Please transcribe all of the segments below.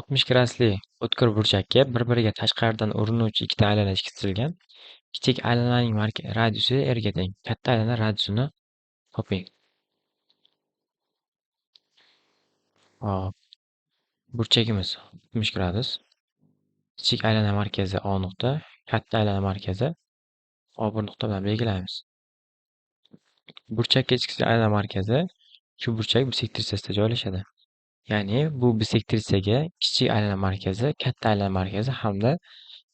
60 gradusli o'tkir burchakka bir-biriga tashqaridan urinuvchi ikkita aylana chizilgan. Kichik aylananing radiusi R ga teng. Katta aylana radiusini toping. Hop, burchagimiz 60 gradus. Kichik aylana markazi O nuqta, katta aylana markazi O1 nuqta bilan belgilaymiz. Burchakka kichik aylana markazi shu burchak bisektrisiyasida joylashadi. Ya'ni bu bisektrisaga kichik aylana markazi, katta aylana markazi hamda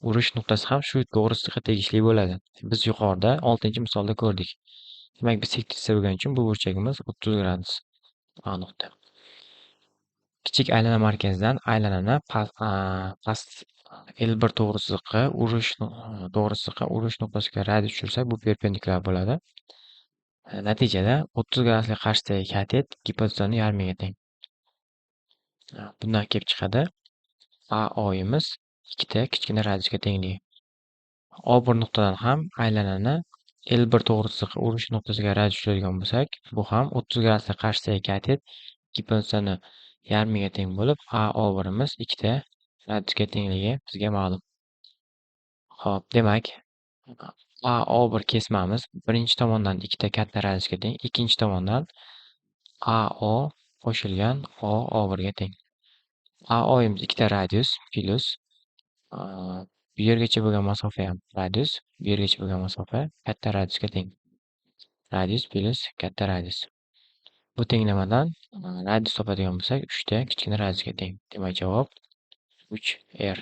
urish nuqtasi ham shu to'g'risiga tegishli bo'ladi. Biz yuqorida 6-misolda ko'rdik. Demak, bisektrisaga bo'lgani uchun bu burchagimiz 30 gradus A nuqta. Kichik aylana markazidan aylanani past L1 to'g'risiga urish nuqtasiga radius tushirsak, bu perpendikulyar bo'ladi. Natijada 30 gradusga qarshidagi katet gipotenzani yarmiga teng. Bundan kelib chiqadi AO'imiz ikkita kichkina radiusga tengligi. O1 nuqtadan ham aylanani L1 to'g'risiga urish nuqtasiga radius tushiradigan bo'lsak, bu ham 30 gradusga qarshidagi katet gipotenzani yarmiga teng bo'lib, AO1imiz ikkita radiusga tengligi bizga ma'lum. Xo'p, demak, AO1 kesmamiz birinchi tomondan ikkita katta radiusga teng, ikkinchi tomondan AO qo'shilgan OO1 ga teng. AO'imiz ikkita radius plus bu yergacha bo'lgan masofa ham radius, bu yergacha bo'lgan masofa katta radiusga teng. Radius plus katta radius. Bu tenglamadan radius topadigan bo'lsak, 3 ta kichkina radiusga teng. Demak, javob 3R.